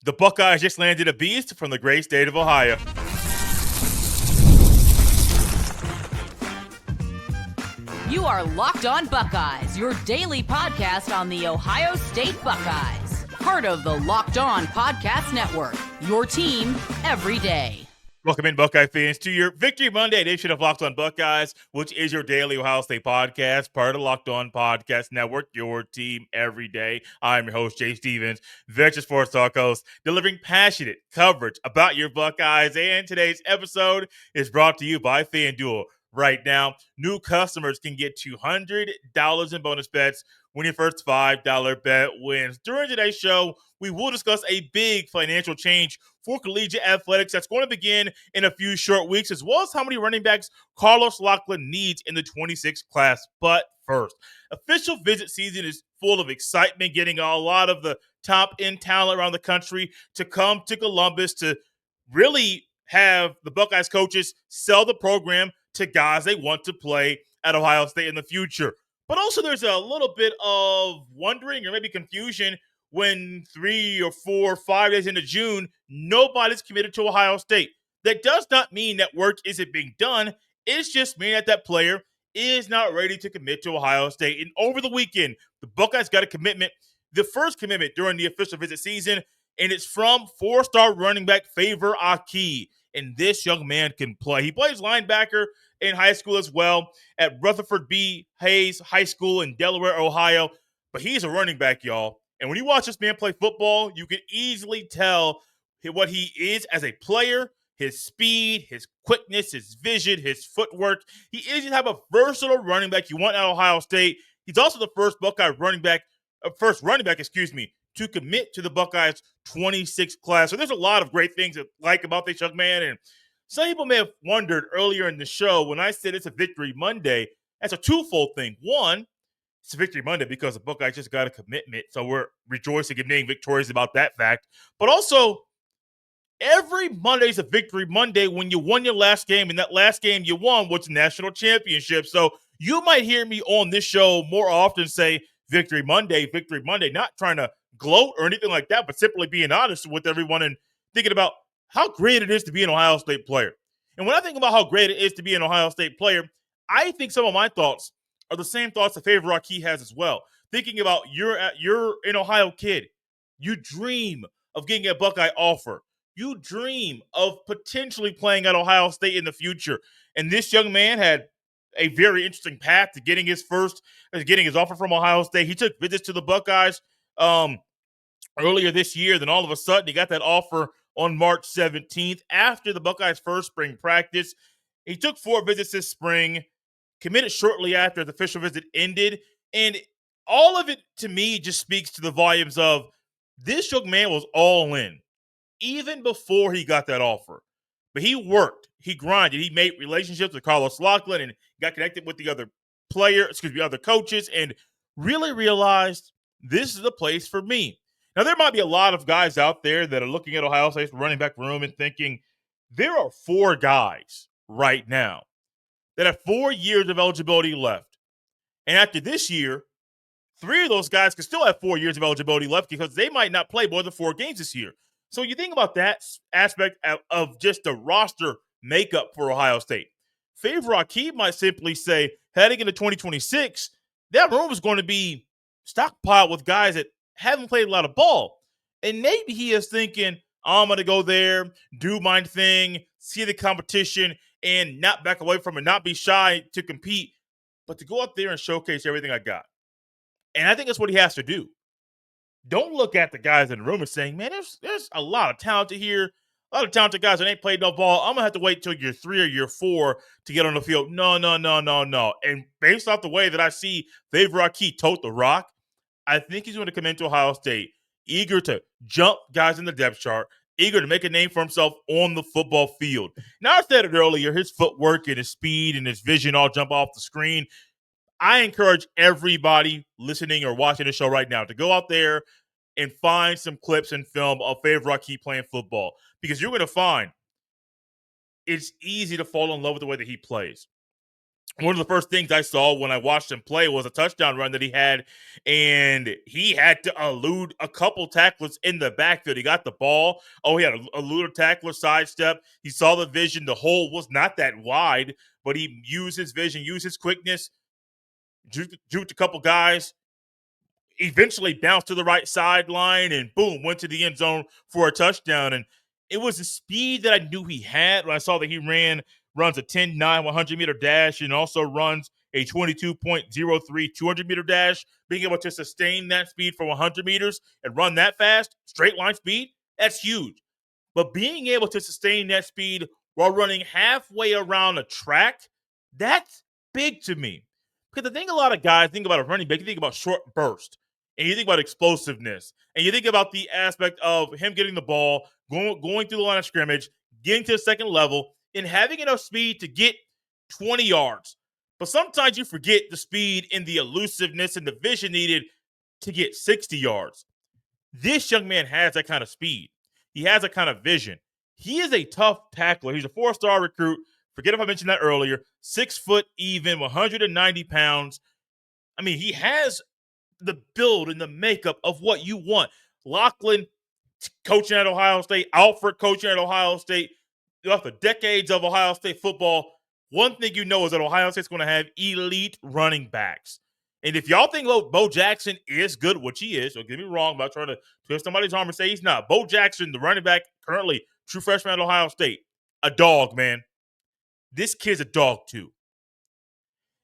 The Buckeyes just landed a beast from the great state of Ohio. You are Locked On Buckeyes, your daily podcast on the Ohio State Buckeyes. Part of the Locked On Podcast Network, your team every day. Welcome in, Buckeye fans, to your Victory Monday edition of Locked On Buckeyes, which is your daily Ohio State podcast, part of the Locked On Podcast Network, your team every day. I'm your host, Jay Stevens, veteran sports talk host, delivering passionate coverage about your Buckeyes. And today's episode is brought to you by FanDuel. Right now, new customers can get $200 in bonus bets when your first $5 bet wins. During today's show, we will discuss a big financial change for collegiate athletics that's going to begin in a few short weeks, as well as how many running backs Carlos Loughlin needs in the 26th class. But first, official visit season is full of excitement, getting a lot of the top-end talent around the country to come to Columbus to really have the Buckeyes coaches sell the program to guys they want to play at Ohio State in the future. But also there's a little bit of wondering or maybe confusion when 3 or 4 or 5 days into June, nobody's committed to Ohio State. That does not mean that work isn't being done. It's just meaning that that player is not ready to commit to Ohio State. And over the weekend, the Buckeyes got a commitment, the first commitment during the official visit season, and it's from 4-star running back Favour Akih. And this young man can play. He plays linebacker in high school as well at Rutherford B. Hayes High School in Delaware, Ohio. But he's a running back, y'all. And when you watch this man play football, you can easily tell what he is as a player, his speed, his quickness, his vision, his footwork. He is the type of versatile running back you want at Ohio State. He's also the first running back, to commit to the Buckeyes 26th class. So there's a lot of great things to like about this young man. And some people may have wondered earlier in the show when I said it's a Victory Monday, that's a twofold thing. One, it's a Victory Monday because the Buckeyes just got a commitment. So we're rejoicing and being victorious about that fact. But also, every Monday is a Victory Monday when you won your last game, and that last game you won was the national championship. So you might hear me on this show more often say Victory Monday, not trying to gloat or anything like that, but simply being honest with everyone and thinking about how great it is to be an Ohio State player. And when I think about how great it is to be an Ohio State player, I think some of my thoughts are the same thoughts that Favour Akih has as well. Thinking about you're an Ohio kid. You dream of getting a Buckeye offer. You dream of potentially playing at Ohio State in the future. And this young man had a very interesting path to getting his offer from Ohio State. He took visits to the Buckeyes earlier this year. Then all of a sudden, he got that offer on March 17th after the Buckeyes' first spring practice. He took 4 visits this spring, committed shortly after the official visit ended. And all of it, to me, just speaks to the volumes of this young man was all in, even before he got that offer. But he worked, he grinded, he made relationships with Carlos Loughlin and got connected with the other other coaches, and really realized this is the place for me. Now, there might be a lot of guys out there that are looking at Ohio State's running back room and thinking, there are 4 guys right now that have 4 years of eligibility left. And after this year, 3 of those guys could still have 4 years of eligibility left because they might not play more than 4 games this year. So you think about that aspect of just the roster makeup for Ohio State. Favour Akih might simply say, heading into 2026, that room is going to be stockpiled with guys that haven't played a lot of ball. And maybe he is thinking, I'm going to go there, do my thing, see the competition, and not back away from it, not be shy to compete, but to go out there and showcase everything I got. And I think that's what he has to do. Don't look at the guys in the room and saying, man, there's a lot of talent here, a lot of talented guys that ain't played no ball. I'm going to have to wait till year 3 or year 4 to get on the field. No. And based off the way that I see Favour Akih tote the rock, I think he's going to come into Ohio State eager to jump guys in the depth chart, eager to make a name for himself on the football field. Now, I said it earlier, his footwork and his speed and his vision all jump off the screen. I encourage everybody listening or watching the show right now to go out there and find some clips and film of Favour Akih playing football, because you're going to find it's easy to fall in love with the way that he plays. one of the first things I saw when I watched him play was a touchdown run that he had, and he had to elude a couple tacklers in the backfield. He got the ball. Oh, he had a elude a tackler sidestep. He saw the vision. The hole was not that wide, but he used his vision, used his quickness, juked a couple guys, eventually bounced to the right sideline and boom, went to the end zone for a touchdown. And it was the speed that I knew he had when I saw that he runs a 10-9 100-meter dash and also runs a 22.03 200-meter dash. Being able to sustain that speed for 100 meters and run that fast, straight line speed, that's huge. But being able to sustain that speed while running halfway around a track, that's big to me. Because the thing a lot of guys think about a running back, you think about short burst, and you think about explosiveness, and you think about the aspect of him getting the ball, going through the line of scrimmage, getting to the second level, and having enough speed to get 20 yards. But sometimes you forget the speed and the elusiveness and the vision needed to get 60 yards. This young man has that kind of speed. He has a kind of vision. He is a tough tackler. He's a 4-star recruit. Forget if I mentioned that earlier. 6 foot even, 190 pounds. I mean, he has the build and the makeup of what you want. Lachlan coaching at Ohio State, Alfred coaching at Ohio State, after decades of Ohio State football, one thing you know is that Ohio State's going to have elite running backs. And if y'all think Bo Jackson is good, which he is, don't get me wrong, I'm not trying to twist somebody's arm and say he's not. Bo Jackson, the running back, currently true freshman at Ohio State, a dog, man. This kid's a dog too.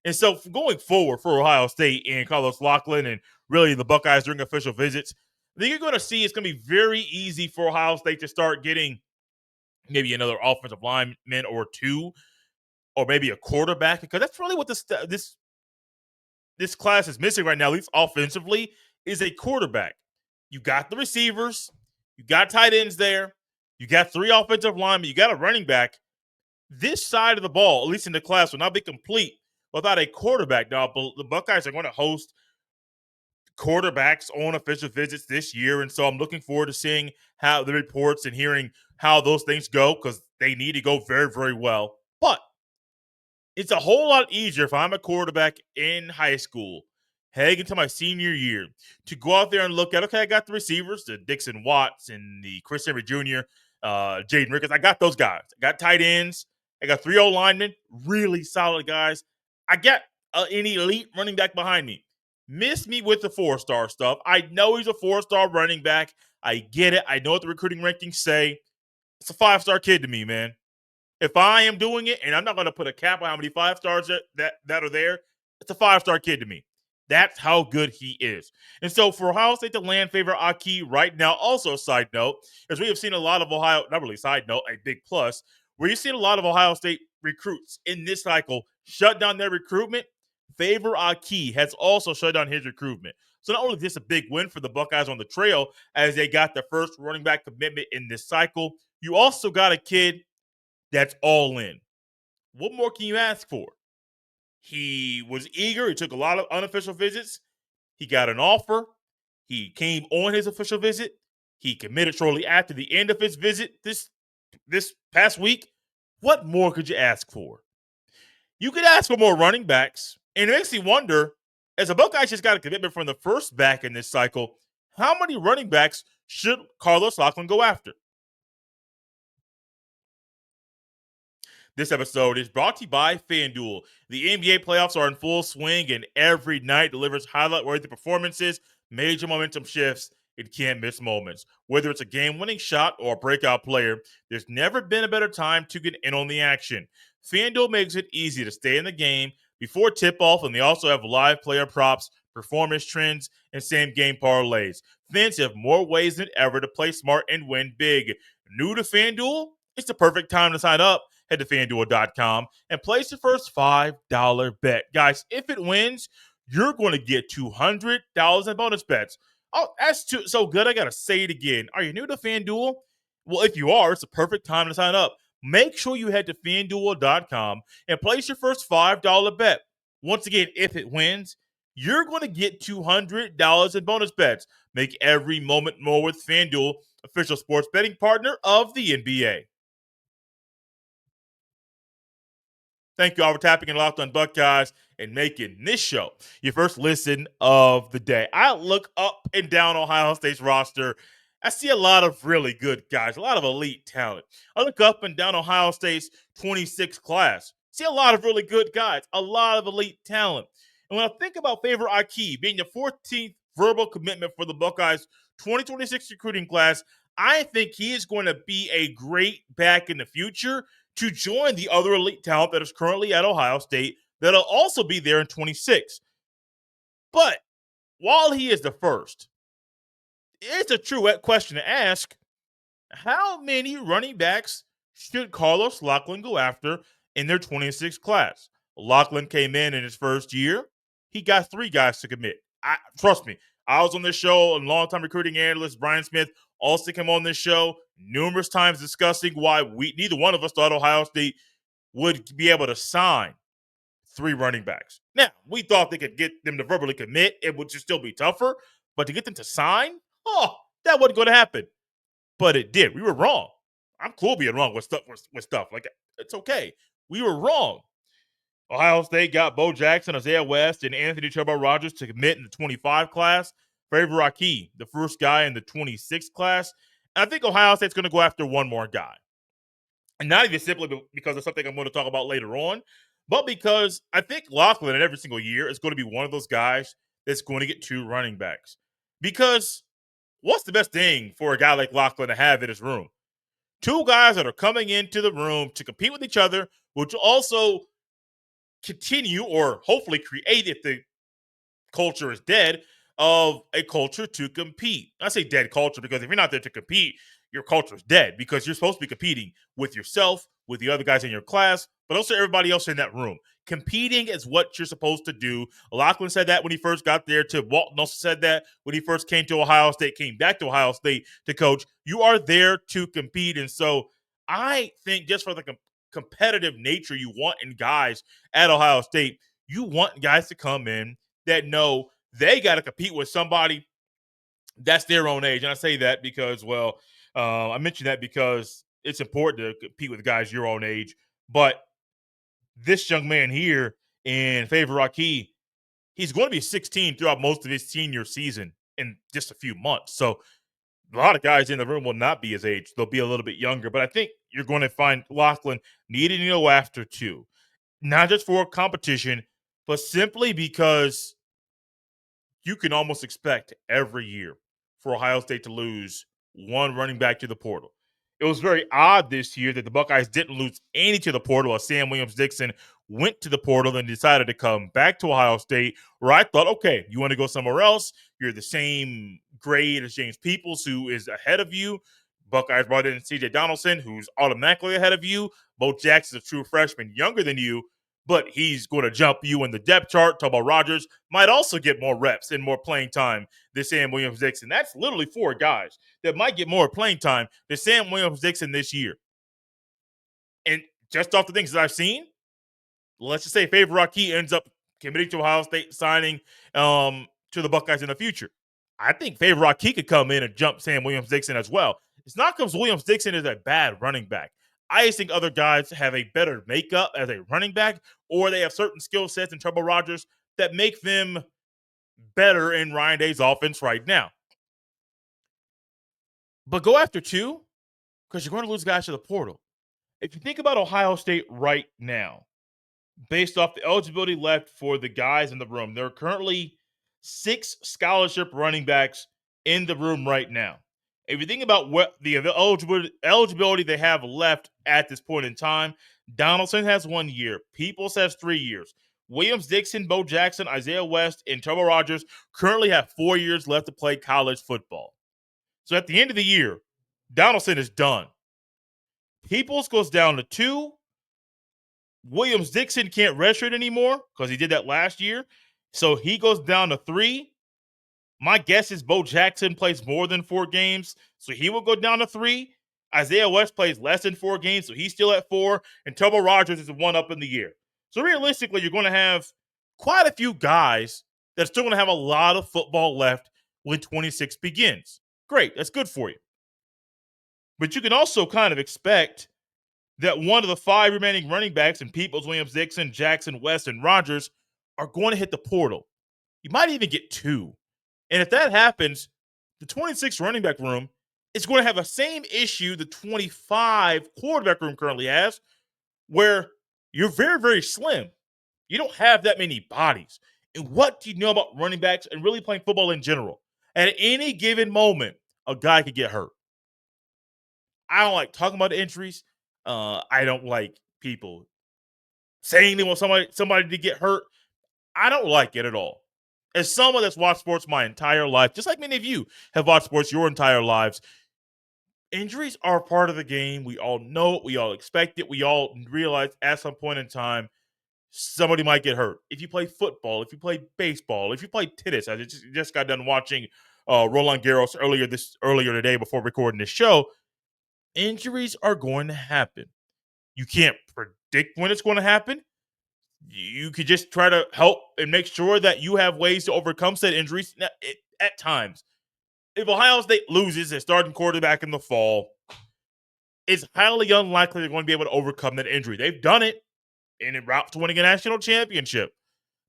And so going forward for Ohio State and Carlos Lachlan and really the Buckeyes during official visits, I think you're going to see it's going to be very easy for Ohio State to start getting maybe another offensive lineman or two, or maybe a quarterback, because that's really what this class is missing right now, at least offensively, is a quarterback. You got the receivers, you got tight ends there, you got 3 offensive linemen, you got a running back. This side of the ball, at least in the class, will not be complete without a quarterback. Now, the Buckeyes are going to host quarterbacks on official visits this year, and so I'm looking forward to seeing how the reports and hearing how those things go, because they need to go very, very well. But it's a whole lot easier if I'm a quarterback in high school, heading into my senior year, to go out there and look at, okay, I got the receivers, the Dixon Watts and the Chris Henry Jr., Jaden Ricketts. I got those guys. I got tight ends. I got 3 old linemen, really solid guys. I got an elite running back behind me. Miss me with the 4-star stuff. I know he's a 4-star running back. I get it. I know what the recruiting rankings say. It's a 5-star kid to me, man. If I am doing it, and I'm not going to put a cap on how many 5 stars that are there, it's a 5-star kid to me. That's how good he is. And so for Ohio State to land Favour Akih right now, also a side note, as we have seen a lot of Ohio, not really side note, a big plus, where you've seen a lot of Ohio State recruits in this cycle shut down their recruitment, Favour Akih has also shut down his recruitment. So not only is this a big win for the Buckeyes on the trail as they got their first running back commitment in this cycle, you also got a kid that's all in. What more can you ask for? He was eager. He took a lot of unofficial visits. He got an offer. He came on his official visit. He committed shortly after the end of his visit this past week. What more could you ask for? You could ask for more running backs. And it makes me wonder, as the Buckeyes just got a commitment from the first back in this cycle, how many running backs should Carlos Lachlan go after? This episode is brought to you by FanDuel. The NBA playoffs are in full swing, and every night delivers highlight-worthy performances, major momentum shifts, and can't-miss moments. Whether it's a game-winning shot or a breakout player, there's never been a better time to get in on the action. FanDuel makes it easy to stay in the game before tip-off, and they also have live player props, performance trends, and same-game parlays. Fans have more ways than ever to play smart and win big. New to FanDuel? It's the perfect time to sign up. Head to FanDuel.com and place your first $5 bet. Guys, if it wins, you're going to get $200 in bonus bets. Oh, that's so good. I got to say it again. Are you new to FanDuel? Well, if you are, it's the perfect time to sign up. Make sure you head to FanDuel.com and place your first $5 bet. Once again, if it wins, you're going to get $200 in bonus bets. Make every moment more with FanDuel, official sports betting partner of the NBA. Thank you all for tapping in Locked on Buckeyes and making this show your first listen of the day. I look up and down Ohio State's roster. I see a lot of really good guys, a lot of elite talent. I look up and down Ohio State's 26 class. See a lot of really good guys, a lot of elite talent. And when I think about Favour Akih being the 14th verbal commitment for the Buckeyes 2026 recruiting class, I think he is going to be a great back in the future to join the other elite talent that is currently at Ohio State that'll also be there in 26. But while he is the first, it's a true question to ask, how many running backs should Carlos Lachlan go after in their 26 class? Lachlan came in his first year. He got 3 guys to commit. Trust me, I was on this show, a longtime recruiting analyst, Brian Smith, also came on this show numerous times discussing why neither one of us thought Ohio State would be able to sign 3 running backs. Now, we thought they could get them to verbally commit. It would just still be tougher. But to get them to sign, that wasn't going to happen. But it did. We were wrong. I'm cool being wrong with stuff. Like, it's okay. We were wrong. Ohio State got Bo Jackson, Isaiah West, and Anthony Turbo Rogers to commit in the 25 class. Favour Akih, the first guy in the 26 class. And I think Ohio State's going to go after one more guy. And not even simply because of something I'm going to talk about later on, but because I think Lachlan in every single year is going to be one of those guys that's going to get 2 running backs. Because what's the best thing for a guy like Lachlan to have in his room? 2 guys that are coming into the room to compete with each other, which will also continue or hopefully create, if the culture is dead, of a culture to compete. I say dead culture because if you're not there to compete, your culture is dead, because you're supposed to be competing with yourself, with the other guys in your class, but also everybody else in that room. Competing is what you're supposed to do. Lachlan said that when he first got there. Walton also said that when he first came to Ohio State, came back to Ohio State to coach. You are there to compete. And so I think just for the competitive nature you want in guys at Ohio State, you want guys to come in that know they got to compete with somebody that's their own age. And I say that because, I mentioned that because it's important to compete with guys your own age. But this young man here in Favour Akih, he's going to be 16 throughout most of his senior season in just a few months. So a lot of guys in the room will not be his age. They'll be a little bit younger. But I think you're going to find Lachlan needing to go after 2. Not just for competition, but simply because you can almost expect every year for Ohio State to lose one running back to the portal. It was very odd this year that the Buckeyes didn't lose any to the portal as Sam Williams-Dixon went to the portal and decided to come back to Ohio State, where I thought, okay, you want to go somewhere else? You're the same grade as James Peoples, who is ahead of you. Buckeyes brought in C.J. Donaldson, who's automatically ahead of you. Bo Jackson's a true freshman, younger than you, but he's going to jump you in the depth chart. Turbo Rogers might also get more reps and more playing time than Sam Williams-Dixon. That's literally 4 guys that might get more playing time than Sam Williams-Dixon this year. And just off the things that I've seen, let's just say Favour Akih ends up committing to Ohio State, signing to the Buckeyes in the future. I think Favour Akih could come in and jump Sam Williams-Dixon as well. It's not because Williams-Dixon is a bad running back. I just think other guys have a better makeup as a running back, or they have certain skill sets in Turbo Rogers that make them better in Ryan Day's offense right now. But go after 2, because you're going to lose guys to the portal. If you think about Ohio State right now, based off the eligibility left for the guys in the room, there are currently 6 scholarship running backs in the room right now. If you think about what the eligibility they have left at this point in time, Donaldson has 1 year. Peoples has 3 years. Williams-Dixon, Bo Jackson, Isaiah West, and Turbo Rogers currently have 4 years left to play college football. So at the end of the year, Donaldson is done. Peoples goes down to 2. Williams-Dixon can't redshirt anymore because he did that last year. So he goes down to 3. My guess is Bo Jackson plays more than 4 games, so he will go down to 3. Isaiah West plays less than 4 games, so he's still at 4. And Turbo Rogers is 1 up in the year. So realistically, you're going to have quite a few guys that are still going to have a lot of football left when 26 begins. Great, that's good for you. But you can also kind of expect that one of the 5 remaining running backs in Peoples, Williams, Dixon, Jackson, West, and Rogers are going to hit the portal. You might even get 2. And if that happens, the 26 running back room is going to have the same issue the 25 quarterback room currently has, where you're very, very slim. You don't have that many bodies. And what do you know about running backs and really playing football in general? At any given moment, a guy could get hurt. I don't like talking about injuries. I don't like people saying they want somebody to get hurt. I don't like it at all. As someone that's watched sports my entire life, just like many of you have watched sports your entire lives, injuries are part of the game. We all know it. We all expect it. We all realize at some point in time, somebody might get hurt. If you play football, if you play baseball, if you play tennis, I just got done watching Roland Garros earlier today before recording this show. Injuries are going to happen. You can't predict when it's going to happen. You could just try to help and make sure that you have ways to overcome said injuries at times. If Ohio State loses their starting quarterback in the fall, it's highly unlikely they're going to be able to overcome that injury. They've done it in route to winning a national championship,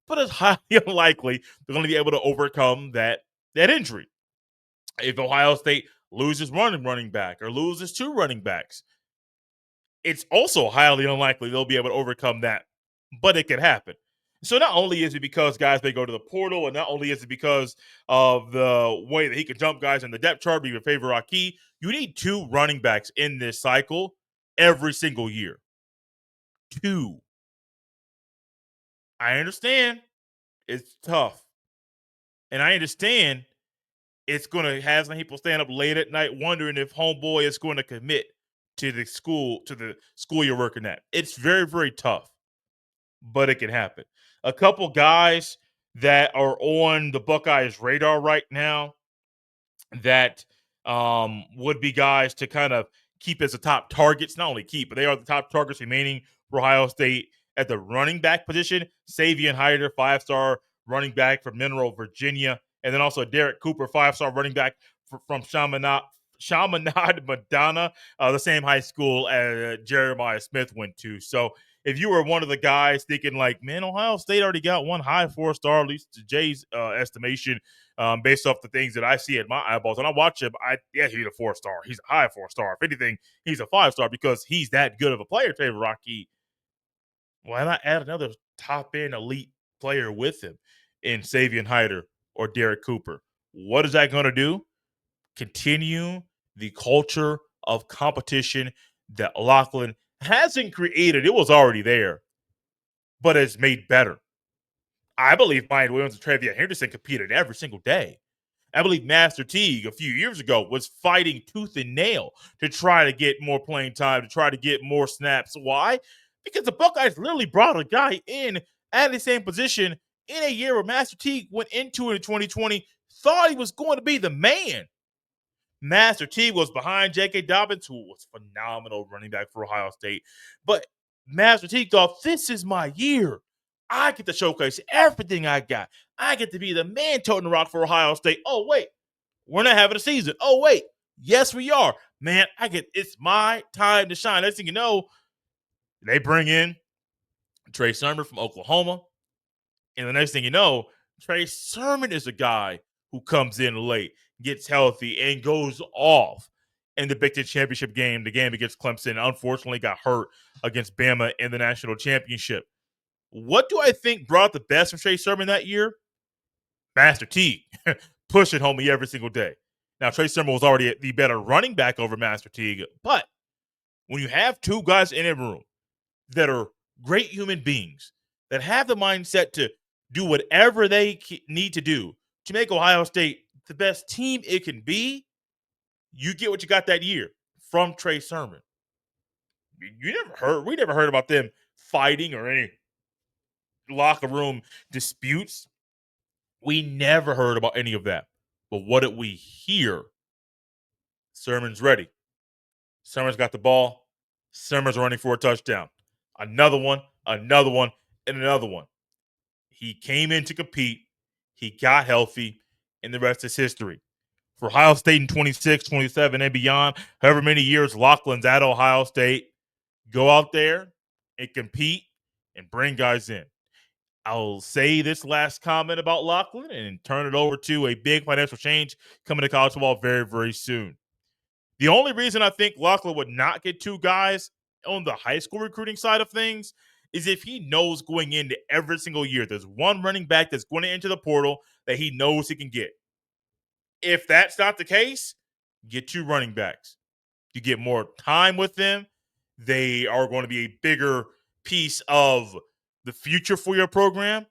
but it's highly unlikely they're going to be able to overcome that injury. If Ohio State loses running back or loses 2 running backs, it's also highly unlikely they'll be able to overcome that, but it could happen. So not only is it because guys may go to the portal, and not only is it because of the way that he can jump guys in the depth chart, even Favour Akih, you need 2 running backs in this cycle every single year. 2. I understand it's tough. And I understand it's going to have some people stand up late at night wondering if homeboy is going to commit to the school you're working at. It's very, very tough, but it can happen. A couple guys that are on the Buckeyes radar right now that would be guys to kind of keep as the top targets, not only keep, but they are the top targets remaining for Ohio State at the running back position. Savian Hyder, 5-star running back from Mineral, Virginia. And then also Derrek Cooper, 5-star running back from Chaminade, Madonna, the same high school Jeremiah Smith went to. So if you were one of the guys thinking like, man, Ohio State already got one high 4-star, at least to Jay's estimation, based off the things that I see at my eyeballs. And I watch him, he's a 4-star. He's a high 4-star. If anything, he's a 5-star because he's that good of a player, Favour Akih. Why not add another top-end elite player with him in Savian Hyder or Derrek Cooper? What is that going to do? Continue the culture of competition that Lachlan hasn't created. It was already there, but it's made better. I believe Mike Williams and Travion Henderson competed every single day. I believe Master Teague a few years ago was fighting tooth and nail to try to get more playing time, to try to get more snaps. Why? Because the Buckeyes literally brought a guy in at the same position in a year where Master Teague went into it in 2020, thought he was going to be the man. Master Teague was behind J.K. Dobbins, who was phenomenal running back for Ohio State. But Master Teague thought, this is my year. I get to showcase everything I got. I get to be the man toting the rock for Ohio State. Oh, wait, we're not having a season. Oh, wait, yes, we are. Man, it's my time to shine. Next thing you know, they bring in Trey Sermon from Oklahoma. And the next thing you know, Trey Sermon is a guy who comes in late, gets healthy, and goes off in the Big Ten championship game. The game against Clemson, unfortunately got hurt against Bama in the national championship. What do I think brought the best from Trey Sermon that year? Master Teague, pushing homie every single day. Now, Trey Sermon was already the better running back over Master Teague, but when you have 2 guys in a room that are great human beings, that have the mindset to do whatever they need to do to make Ohio State the best team it can be, you get what you got that year from Trey Sermon. We never heard about them fighting or any locker room disputes. We never heard about any of that. But what did we hear? Sermon's ready. Sermon's got the ball. Sermon's running for a touchdown. Another one, and another one. He came in to compete. He got healthy, and the rest is history. For Ohio State in 26, 27, and beyond, however many years Lachlan's at Ohio State, Go out there and compete and bring guys in. I'll say this last comment about Lachlan and turn it over to a big financial change coming to college football very, very soon. The only reason I think Lachlan would not get two guys on the high school recruiting side of things is if he knows going into every single year there's one running back that's going to enter the portal that he knows he can get. If that's not the case, get two running backs. You get more time with them. They are going to be a bigger piece of the future for your program,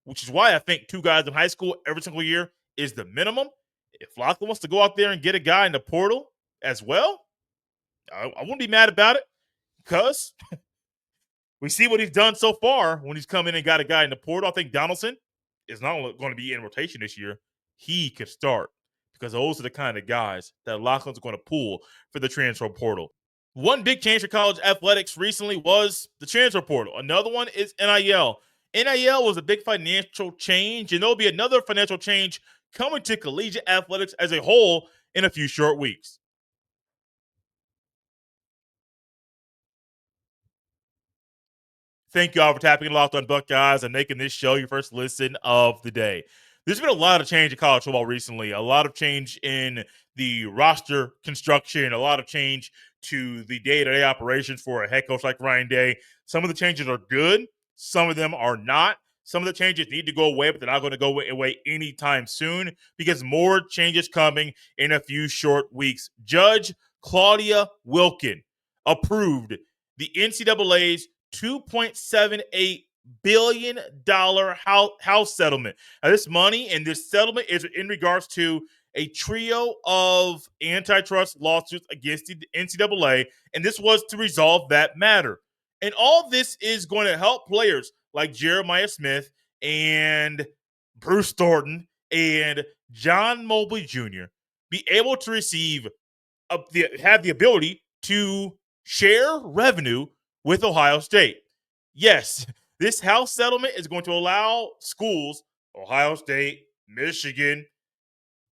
which is why I think two guys in high school every single year is the minimum. If Lachlan wants to go out there and get a guy in the portal as well, I wouldn't be mad about it because we see what he's done so far when he's come in and got a guy in the portal. I think Donaldson is not only going to be in rotation this year, he could start because those are the kind of guys that Lachlan's going to pull for the transfer portal. One big change for college athletics recently was the transfer portal. Another one is NIL. NIL was a big financial change, and there'll be another financial change coming to collegiate athletics as a whole in a few short weeks. Thank you all for tapping in Locked on Buckeyes and making this show your first listen of the day. There's been a lot of change in college football recently, a lot of change in the roster construction, a lot of change to the day-to-day operations for a head coach like Ryan Day. Some of the changes are good. Some of them are not. Some of the changes need to go away, but they're not going to go away anytime soon because more changes coming in a few short weeks. Judge Claudia Wilkin approved the NCAA's $2.78 billion house settlement. Now, this money and this settlement is in regards to a trio of antitrust lawsuits against the NCAA, and this was to resolve that matter. And all this is going to help players like Jeremiah Smith and Bruce Thornton and John Mobley Jr. be able to have the ability to share revenue with Ohio State. Yes, this house settlement is going to allow schools, Ohio State, Michigan,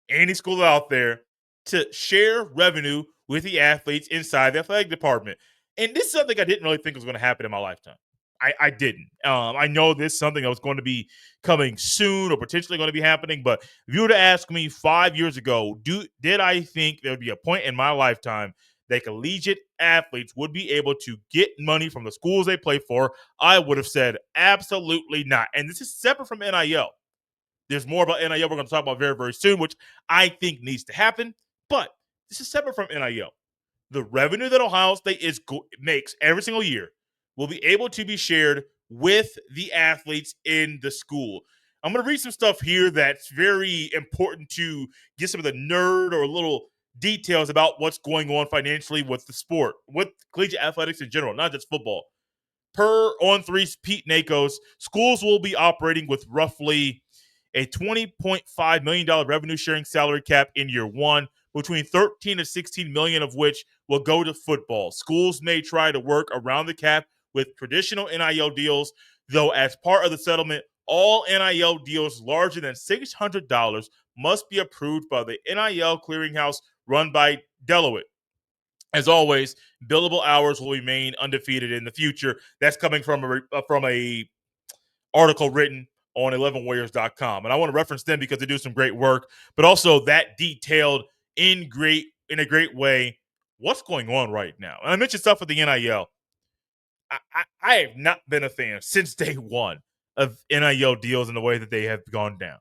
any school out there, to share revenue with the athletes inside the athletic department. And this is something I didn't really think was going to happen in my lifetime. I didn't. I know this is something that was going to be coming soon or potentially going to be happening, but if you were to ask me 5 years ago, did I think there would be a point in my lifetime that collegiate athletes would be able to get money from the schools they play for, I would have said absolutely not. And this is separate from NIL. There's more about NIL we're going to talk about very, very soon, which I think needs to happen. But this is separate from NIL. The revenue that Ohio State makes every single year will be able to be shared with the athletes in the school. I'm going to read some stuff here that's very important to get some of the nerd or little details about what's going on financially with the sport, with collegiate athletics in general, not just football. Per On3's Pete Nakos, schools will be operating with roughly a $20.5 million revenue sharing salary cap in year one, between 13 to 16 million of which will go to football. Schools may try to work around the cap with traditional NIL deals, though as part of the settlement, all NIL deals larger than $600 must be approved by the NIL clearinghouse run by Deloitte. As always, billable hours will remain undefeated in the future. That's coming from a article written on 11warriors.com. And I want to reference them because they do some great work, but also that detailed in a great way what's going on right now. And I mentioned stuff with the NIL. I have not been a fan since day one of NIL deals and the way that they have gone down.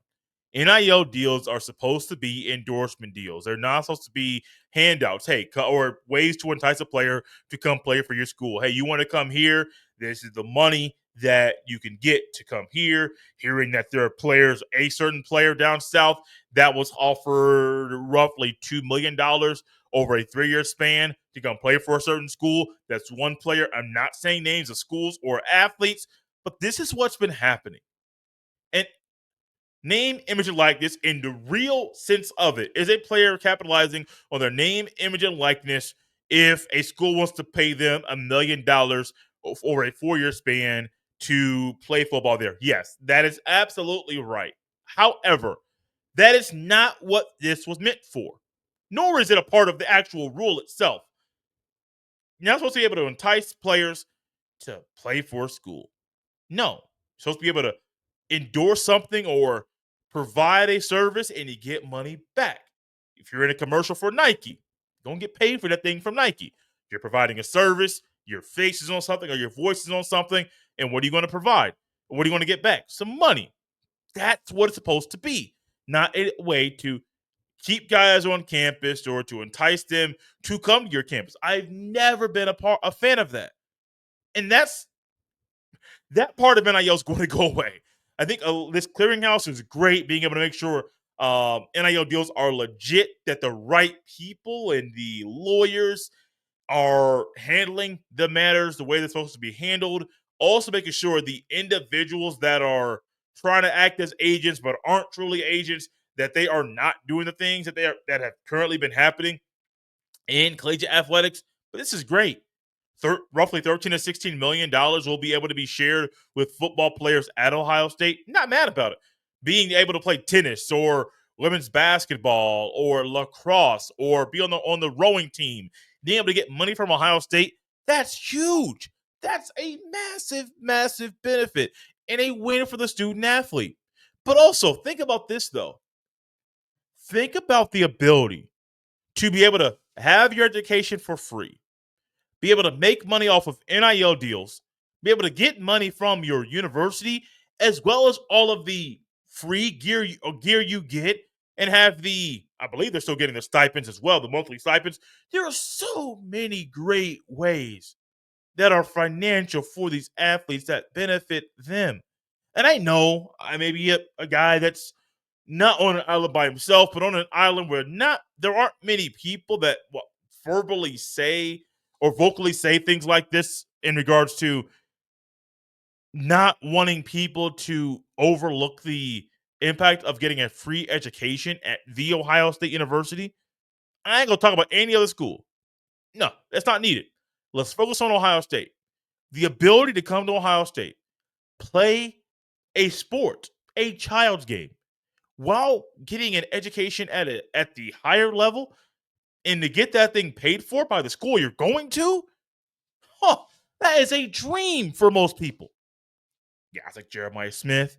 NIL deals are supposed to be endorsement deals. They're not supposed to be handouts. Hey, or ways to entice a player to come play for your school. Hey, you want to come here? This is the money that you can get to come here. Hearing that there are players, a certain player down south that was offered roughly $2 million over a 3-year span to come play for a certain school. That's one player. I'm not saying names of schools or athletes, but this is what's been happening. And name, image, and likeness in the real sense of it is a player capitalizing on their name, image, and likeness if a school wants to pay them $1 million over a 4-year span to play football there. Yes, that is absolutely right. However, that is not what this was meant for, nor is it a part of the actual rule itself. You're not supposed to be able to entice players to play for a school. No. You're supposed to be able to endorse something or provide a service and you get money back. If you're in a commercial for Nike, you're going to get paid for that thing from Nike. If you're providing a service, your face is on something or your voice is on something, and what are you going to provide? What are you going to get back? Some money. That's what it's supposed to be, not a way to keep guys on campus or to entice them to come to your campus. I've never been a fan of that. And that part of NIL is going to go away. I think this clearinghouse is great, being able to make sure NIL deals are legit, that the right people and the lawyers are handling the matters the way they're supposed to be handled. Also making sure the individuals that are trying to act as agents but aren't truly agents, that they are not doing the things that have currently been happening in collegiate athletics. But this is great. Roughly $13 to $16 million will be able to be shared with football players at Ohio State. Not mad about it. Being able to play tennis or women's basketball or lacrosse or be on the rowing team, being able to get money from Ohio State, that's huge. That's a massive, massive benefit and a win for the student athlete. But also, think about this, though. Think about the ability to be able to have your education for free, be able to make money off of NIL deals, be able to get money from your university, as well as all of the free gear you get, and have I believe they're still getting the stipends as well, the monthly stipends. There are so many great ways that are financial for these athletes that benefit them. And I know I may be a guy that's not on an island by himself, but on an island where there aren't many people that verbally say or vocally say things like this in regards to not wanting people to overlook the impact of getting a free education at the Ohio State University. I ain't gonna talk about any other school. No, that's not needed. Let's focus on Ohio State. The ability to come to Ohio State, play a sport, a child's game, while getting an education at the higher level, and to get that thing paid for by the school you're going to, that is a dream for most people. Guys like Jeremiah Smith,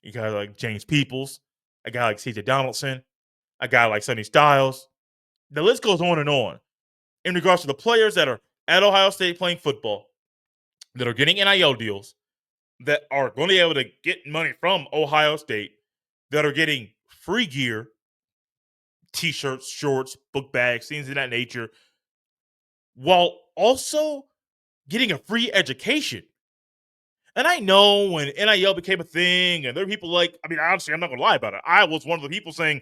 you guys like James Peoples, a guy like CJ Donaldson, a guy like Sonny Styles. The list goes on and on in regards to the players that are at Ohio State playing football, that are getting NIL deals, that are going to be able to get money from Ohio State, that are getting free gear, t-shirts, shorts, book bags, things of that nature, while also getting a free education. And I know when NIL became a thing, and there are people honestly, I'm not going to lie about it. I was one of the people saying,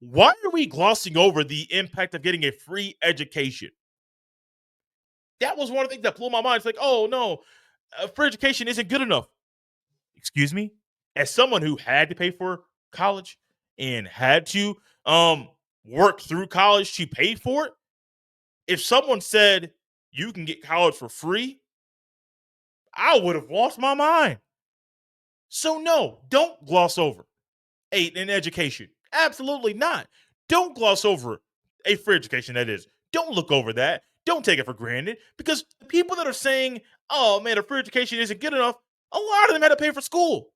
why are we glossing over the impact of getting a free education? That was one of the things that blew my mind. It's like, oh no, free education isn't good enough. Excuse me? As someone who had to pay for college and had to work through college to pay for it, if someone said you can get college for free, I would have lost my mind. So no, don't gloss over an education. Absolutely not. Don't gloss over a free education, that is. Don't look over that. Don't take it for granted, because the people that are saying, oh man, a free education isn't good enough, a lot of them had to pay for school.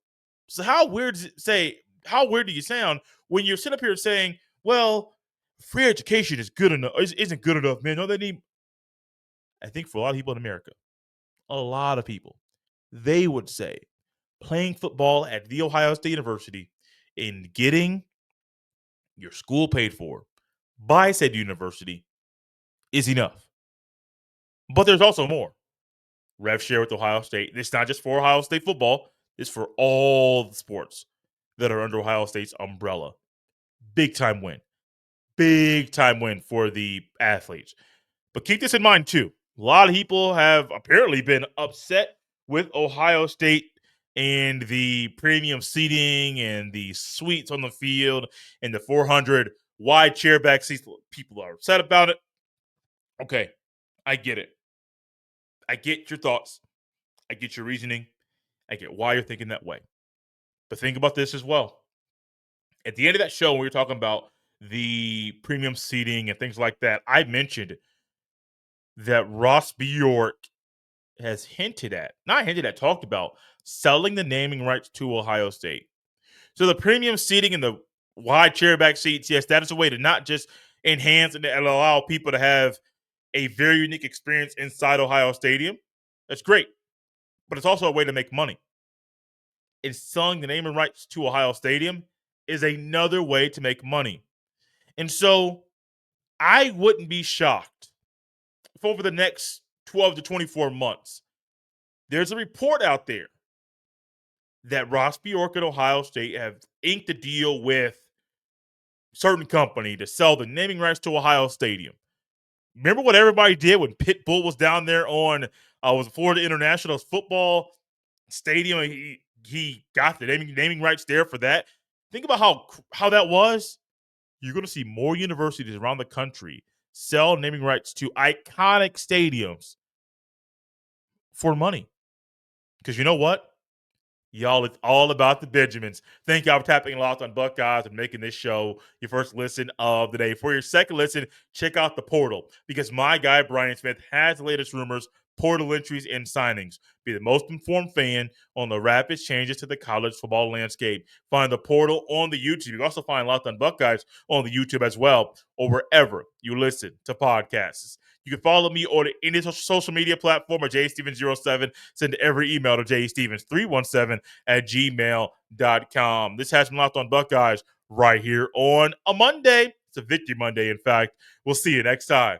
So how weird do you sound when you're sitting up here saying, well, free education isn't good enough, man. No, they need. I think for a lot of people in America, a lot of people, they would say playing football at The Ohio State University and getting your school paid for by said university is enough. But there's also more. Rev share with Ohio State. It's not just for Ohio State football. It's for all the sports that are under Ohio State's umbrella. Big time win. Big time win for the athletes. But keep this in mind too. A lot of people have apparently been upset with Ohio State and the premium seating and the suites on the field and the 400 wide chair back seats. People are upset about it. Okay, I get it. I get your thoughts. I get your reasoning. I get why you're thinking that way. But think about this as well. At the end of that show, when we were talking about the premium seating and things like that, I mentioned that Ross Bjork has talked about selling the naming rights to Ohio State. So the premium seating and the wide chairback seats, yes, that is a way to not just enhance and allow people to have a very unique experience inside Ohio Stadium. That's great, but it's also a way to make money. And selling the naming rights to Ohio Stadium is another way to make money. And so I wouldn't be shocked if over the next 12 to 24 months, there's a report out there that Ross Bjork and Ohio State have inked a deal with a certain company to sell the naming rights to Ohio Stadium. Remember what everybody did when Pitbull was down there on was Florida International Football Stadium? He got the naming rights there for that. Think about how that was. You're going to see more universities around the country sell naming rights to iconic stadiums for money. Because you know what? Y'all, it's all about the Benjamins. Thank y'all for tapping Locked on Buckeyes and making this show your first listen of the day. For your second listen, check out the portal because my guy, Brian Smith, has the latest rumors, portal entries, and signings. Be the most informed fan on the rapid changes to the college football landscape. Find the portal on the YouTube. You can also find Locked on Buckeyes on the YouTube as well, or wherever you listen to podcasts. You can follow me on any social media platform at jstevens07. Send every email to jstevens317@gmail.com. This has been Locked on Buckeyes right here on a Monday. It's a Victory Monday, in fact. We'll see you next time.